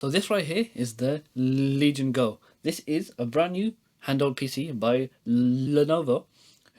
So this right here is the Legion Go. This is a brand new handheld PC by Lenovo,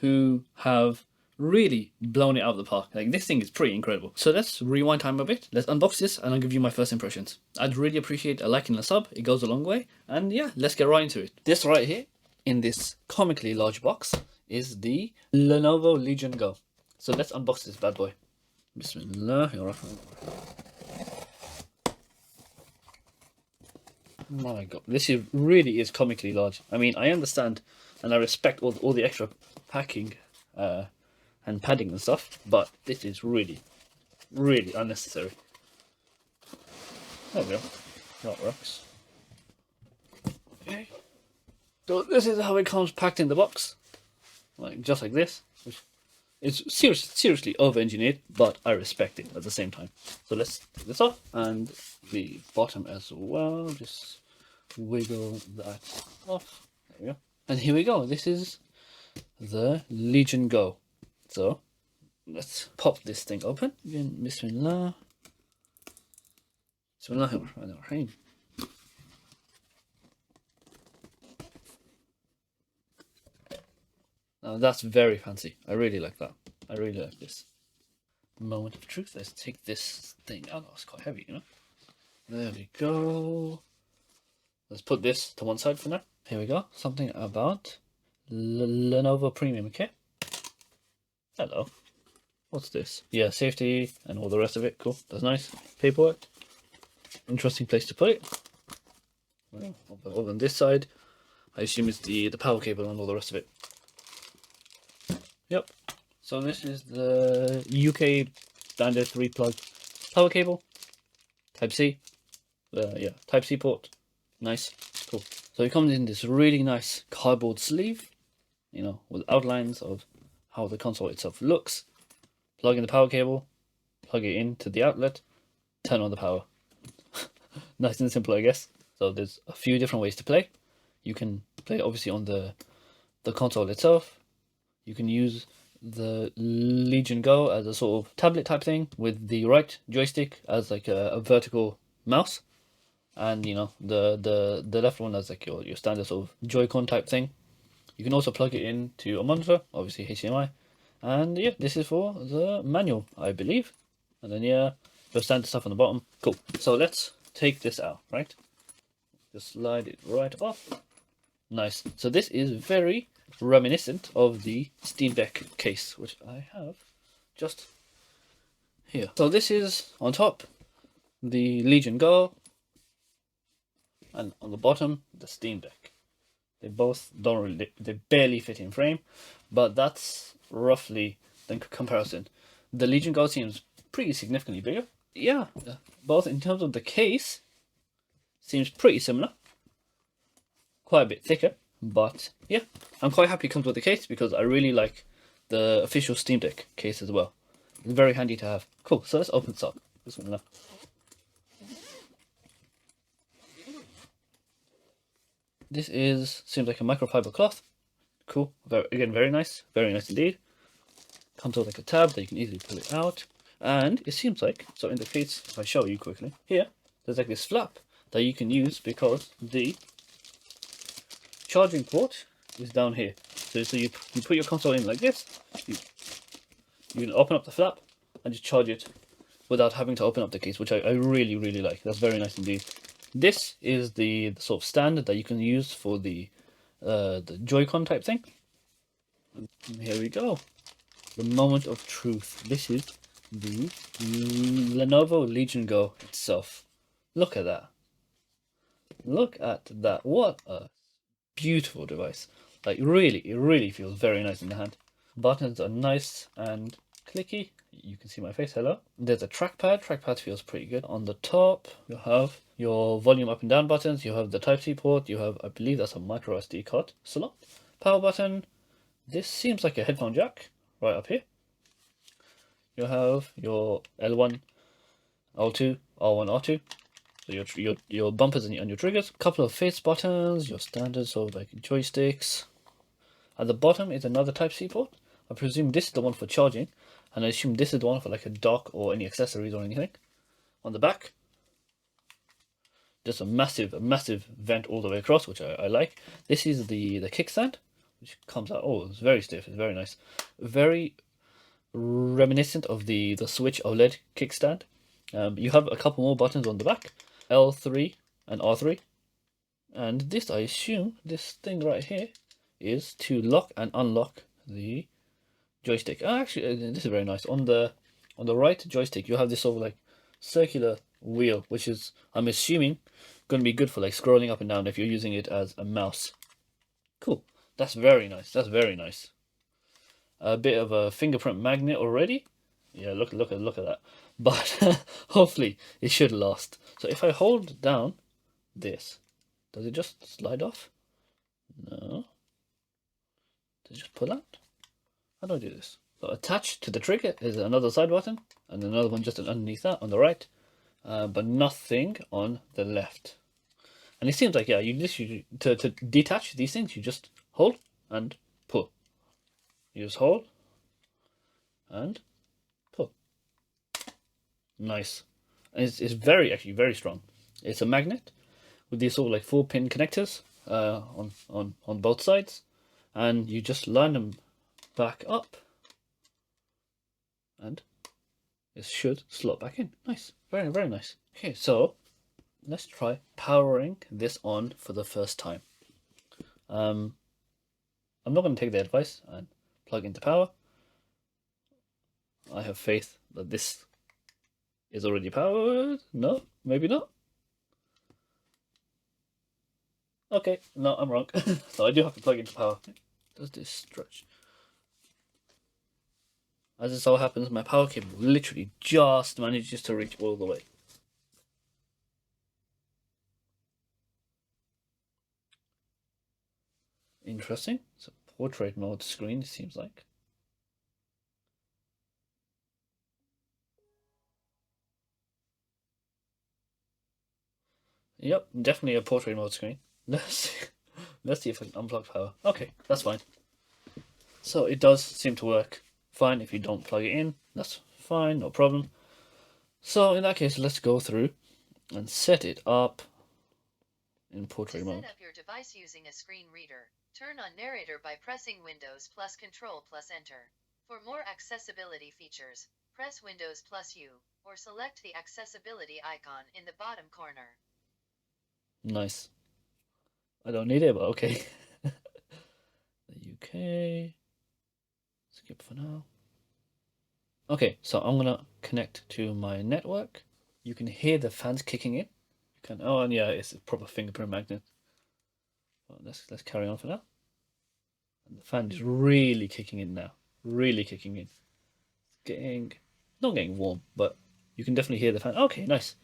who have really blown it out of the park. Like, this thing is pretty incredible. So let's rewind time a bit. Let's unbox this and I'll give you my first impressions. I'd really appreciate a like and a sub. It goes a long way. And yeah, let's get right into it. This right here, in this comically large box, is the Lenovo Legion Go. So let's unbox this bad boy. Bismillahirrahmanirrahim. My god, this really is comically large. I mean, I understand and I respect all the extra packing and padding and stuff, but this is really unnecessary. There we go. That works. Okay. So this is how it comes packed in the box, like just like this. It's seriously over-engineered, but I respect it at the same time. So let's take this off, and the bottom as well. Just wiggle that off. There we go. And here we go. This is the Legion Go. So let's pop this thing open. Bismillah. Bismillahirrahmanirrahim. Now that's very fancy. I really like that. I really like this. Moment of truth. Let's take this thing out. Oh, it's quite heavy, you know. There we go. Let's put this to one side for now. Here we go. Something about Lenovo Premium, okay? Hello. What's this? Yeah, safety and all the rest of it. Cool. That's nice. Paperwork. Interesting place to put it. Well, over on this side, I assume it's the power cable and all the rest of it. Yep. So this is the UK standard 3-plug power cable. Type C. Yeah, Type C port. Nice. Cool. So it comes in this really nice cardboard sleeve, you know, with outlines of how the console itself looks. Plug in the power cable, plug it into the outlet, turn on the power. Nice and simple, I guess. So there's a few different ways to play. You can play obviously on the console itself. You can use the Legion Go as a sort of tablet type thing with the right joystick as like a vertical mouse, and you know the left one as like your standard sort of Joy-Con type thing. You can also plug it into a monitor, obviously HDMI, and yeah, this is for the manual, I believe. And then yeah, the standard stuff on the bottom. Cool. So let's take this out, right? Just slide it right off. Nice. So this is very reminiscent of the Steam Deck case, which I have just here. So this is on top the Legion Go, and on the bottom the Steam Deck. They both they barely fit in frame, but that's roughly the comparison. The Legion Go seems pretty significantly bigger. Yeah, both in terms of the case, seems pretty similar. Quite a bit thicker, but yeah, I'm quite happy it comes with the case because I really like the official Steam Deck case as well. It's very handy to have. Cool, so let's open this up. This seems like a microfiber cloth. Cool, again, very nice indeed. Comes with like a tab that you can easily pull it out, and it seems like, so in the case, if I show you quickly, here, there's like this flap that you can use because the charging port is down here. So you put your console in like this, you can open up the flap and just charge it without having to open up the case, which I really like. That's very nice indeed. This is the sort of stand that you can use for the Joy-Con type thing. And here we go. The moment of truth. This is the Lenovo Legion Go itself. Look at that. Look at that. What a beautiful device. Like, it really feels very nice in the hand. Buttons are nice and clicky. You can see my face. Hello. There's a trackpad. Trackpad feels pretty good. On the top, you have your volume up and down buttons. You have the Type C port. You have, I believe that's a micro SD card slot. Power button. This seems like a headphone jack right up here. You have your L1, L2, R1, R2. So your bumpers and your triggers. A couple of face buttons. Your standard sort of like joysticks. At the bottom is another Type C port. I presume this is the one for charging, and I assume this is the one for like a dock or any accessories or anything. On the back, just a massive vent all the way across, which I like. This is the kickstand, which comes out. Oh, it's very stiff. It's very nice. Very reminiscent of the Switch OLED kickstand. You have a couple more buttons on the back, L3 and R3. And this, I assume, this thing right here is to lock and unlock the joystick. Actually, this is very nice. On the right joystick, you have this sort of like circular wheel, which is, I'm assuming, going to be good for like scrolling up and down if you're using it as a mouse. Cool. That's very nice. That's very nice. A bit of a fingerprint magnet already. Yeah, look at that. But hopefully it should last. So if I hold down this, does it just slide off? No. Does it just pull out? How do I do this? So attached to the trigger is another side button, and another one just underneath that on the right, but nothing on the left. And it seems like, yeah, you literally, to detach these things, you just hold and pull. You just hold and pull. Nice. And it's actually very strong. It's a magnet with these sort of like 4-pin connectors on both sides, and you just line them back up, and it should slot back in. Nice. Very nice. Okay, so let's try powering this on for the first time. I'm not going to take the advice and plug into power. I have faith that this is already powered. No, maybe not. Okay, no, I'm wrong. So I do have to plug into power. Does this stretch? As it so happens, my power cable literally just manages to reach all the way. Interesting. It's a portrait mode screen, it seems like. Yep, definitely a portrait mode screen. Let's see if I can unplug power. Okay, that's fine. So it does seem to work fine if you don't plug it in. That's fine, no problem. So in that case, let's go through and set it up in portrait mode. Set up your device using a screen reader. Turn on narrator by pressing Windows plus Control plus Enter. For more accessibility features, press Windows plus U, or select the accessibility icon in the bottom corner. Nice. I don't need it, but okay. The UK. Skip for now. Okay, so I'm gonna connect to my network. You can hear the fans kicking in. You can, oh, and yeah, it's a proper fingerprint magnet. Well, let's carry on for now. And the fan is really kicking in now. Really kicking in. Getting, not getting warm, but you can definitely hear the fan. Okay, nice.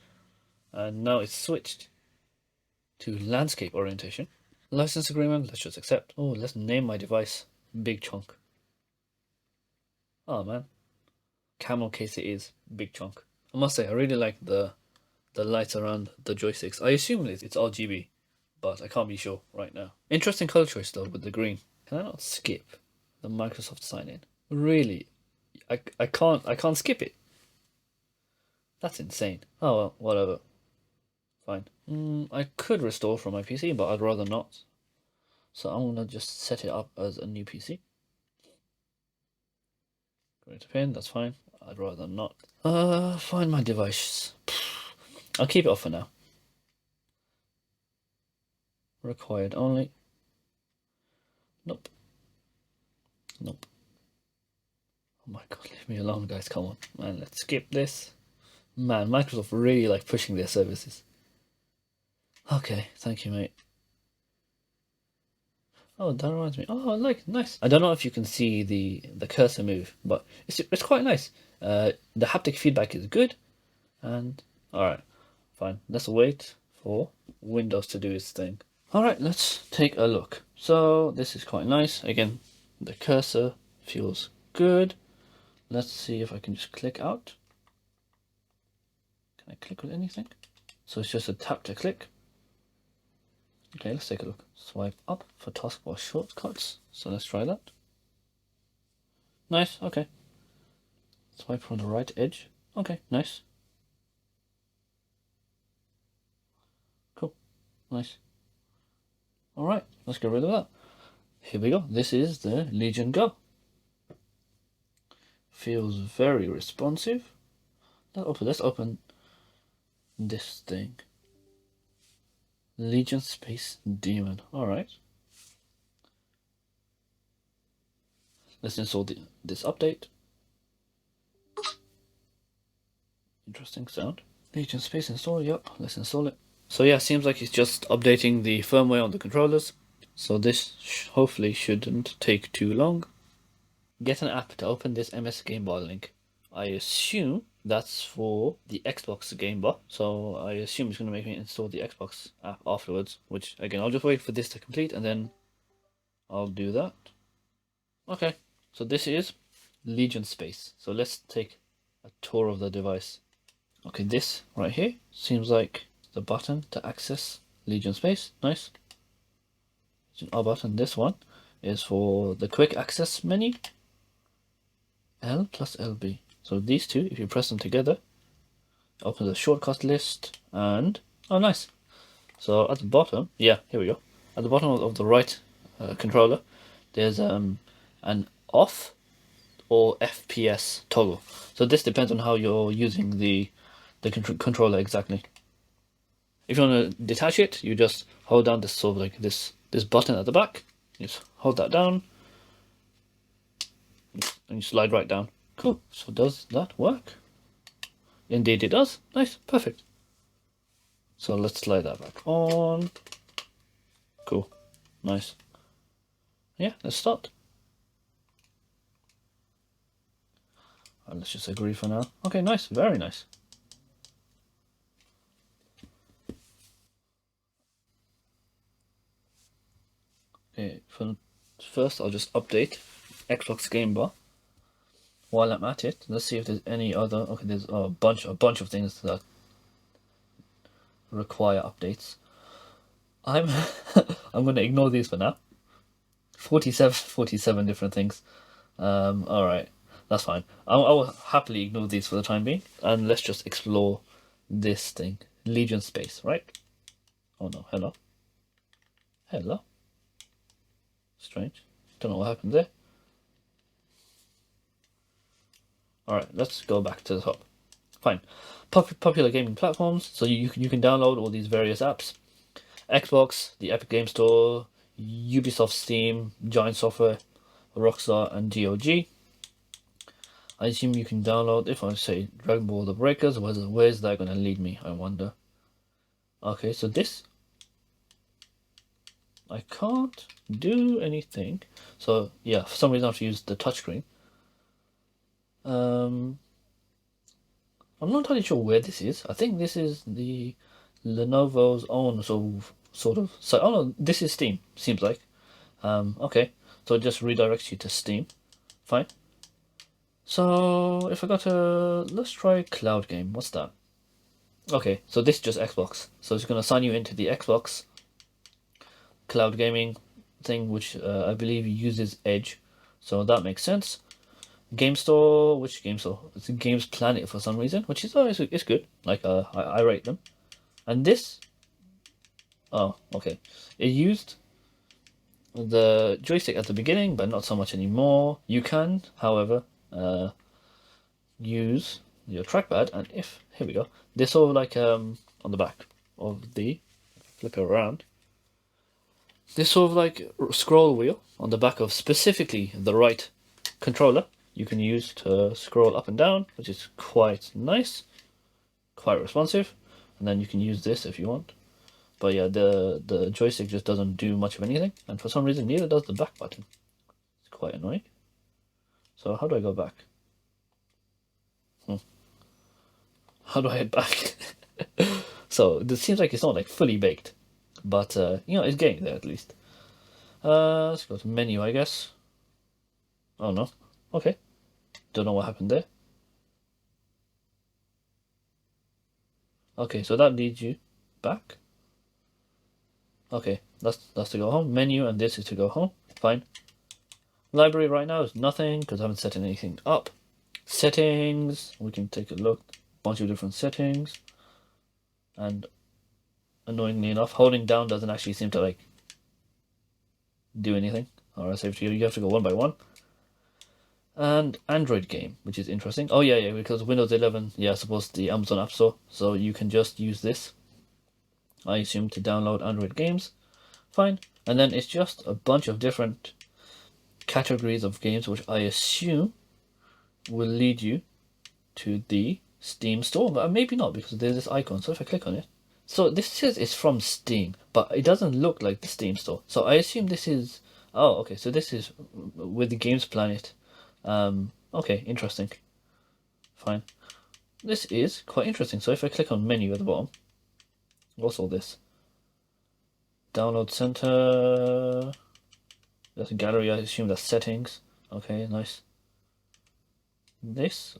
And now it's switched to landscape orientation. License agreement, let's just accept. Oh, let's name my device Big Chunk. Oh man, camel case it is, Big Chunk. I must say, I really like the lights around the joysticks. I assume it's RGB, but I can't be sure right now. Interesting color choice though with the green. Can I not skip the Microsoft sign in? Really? I can't skip it. That's insane. Oh well, whatever. Fine. I could restore from my PC, but I'd rather not. So I'm gonna just set it up as a new PC. Create a pin, that's fine. I'd rather not. Find my device. I'll keep it off for now. Required only. Nope. Nope. Oh my god, leave me alone, guys. Come on, man. Let's skip this. Man, Microsoft really like pushing their services. Okay, thank you, mate. Oh, that reminds me. Oh, nice. I don't know if you can see the cursor move, but it's quite nice. The haptic feedback is good, and all right, fine. Let's wait for Windows to do its thing. All right, let's take a look. So this is quite nice. Again, the cursor feels good. Let's see if I can just click out. Can I click with anything? So it's just a tap to click. Okay, let's take a look. Swipe up for taskbar shortcuts. So let's try that. Nice, okay. Swipe from the right edge. Okay, nice. Nice. Alright, let's get rid of that. Here we go. This is the Legion Go. Feels very responsive. Let's open this thing. Legion Space Demon. Alright. Let's install this update. Interesting sound. Legion Space install, yep, let's install it. So yeah, seems like it's just updating the firmware on the controllers. So this hopefully shouldn't take too long. Get an app to open this MS Game Bar link. I assume that's for the Xbox Game Bar. So I assume it's going to make me install the Xbox app afterwards. Which, again, I'll just wait for this to complete and then I'll do that. Okay, so this is Legion Space. So let's take a tour of the device. Okay, this right here seems like the button to access Legion Space. Nice. Our button, this one, is for the quick access menu. L plus LB. So these two, if you press them together, open the shortcut list and oh, nice. So at the bottom, yeah, here we go. At the bottom of the right controller, there's an off or FPS toggle. So this depends on how you're using the controller exactly. If you want to detach it, you just hold down this sort of like this button at the back. You just hold that down, and you slide right down. Cool. So does that work? Indeed it does. Nice. Perfect. So let's slide that back on. Cool. Nice. Yeah, let's start. Let's just agree for now. Okay, nice. Very nice. Okay, first I'll just update Xbox Game Bar. While I'm at it, let's see if there's any other. Okay, there's a bunch of things that require updates. I'm I'm gonna ignore these for now. 47 different things. All right, that's fine. I will happily ignore these for the time being, and let's just explore this thing, Legion Space, right? Oh no, hello. Strange. Don't know what happened there. Alright, let's go back to the top. Fine. Popular gaming platforms. So you can download all these various apps. Xbox, the Epic Game Store, Ubisoft, Steam, Giant Software, Rockstar, and GOG. I assume you can download, if I say Dragon Ball The Breakers, where's that going to lead me, I wonder. Okay, so this, I can't do anything. So yeah, for some reason I have to use the touchscreen. I'm not entirely sure where this is. I think this is the Lenovo's own sort of site. Oh no, this is Steam, seems like. Okay, so it just redirects you to Steam. Fine. So if I go to, let's try Cloud Game. What's that? Okay, so this is just Xbox. So it's going to sign you into the Xbox cloud gaming thing, which I believe uses Edge. So that makes sense. Game Store, which Game Store? It's Games Planet for some reason, which is it's good. Like I rate them. And this, oh okay, it used the joystick at the beginning, but not so much anymore. You can, however, use your trackpad, and if here we go, this sort of like on the back of the flip it around. This sort of like scroll wheel on the back of specifically the right controller you can use to scroll up and down, which is quite nice, quite responsive. And then you can use this if you want. But yeah, the joystick just doesn't do much of anything, and for some reason neither does the back button. It's quite annoying. So how do I go back? How do I head back? So this seems like it's not like fully baked, but you know, it's getting there at least. Let's go to menu, I guess. Oh no. Okay. Don't know what happened there. Okay, so that leads you back. Okay, that's to go home. Menu, and this is to go home. Fine. Library right now is nothing because I haven't set anything up. Settings, we can take a look. Bunch of different settings. And annoyingly enough. Holding down doesn't actually seem to like do anything. Alright, so you have to go one by one. And Android game, which is interesting. Oh yeah, because Windows 11, yeah, I suppose the Amazon App Store, so you can just use this, I assume, to download Android games. Fine. And then it's just a bunch of different categories of games, which I assume will lead you to the Steam store, but maybe not, because there's this icon. So if I click on it, so this says it's from Steam, but it doesn't look like the Steam store. So I assume this is, oh, okay, so this is with the Games Planet. Okay, interesting. Fine. This is quite interesting. So if I click on menu at the bottom, what's all this? Download center. That's a gallery. I assume that's settings. Okay, nice. This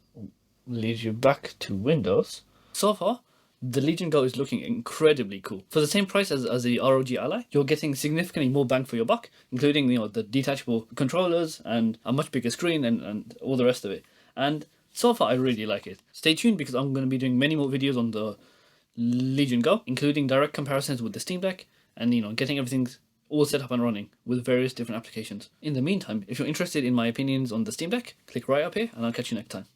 leads you back to Windows. So far, the Legion Go is looking incredibly cool. For the same price as the ROG Ally, you're getting significantly more bang for your buck, including the detachable controllers and a much bigger screen and all the rest of it. And so far, I really like it. Stay tuned because I'm going to be doing many more videos on the Legion Go, including direct comparisons with the Steam Deck and getting everything all set up and running with various different applications. In the meantime, if you're interested in my opinions on the Steam Deck, click right up here and I'll catch you next time.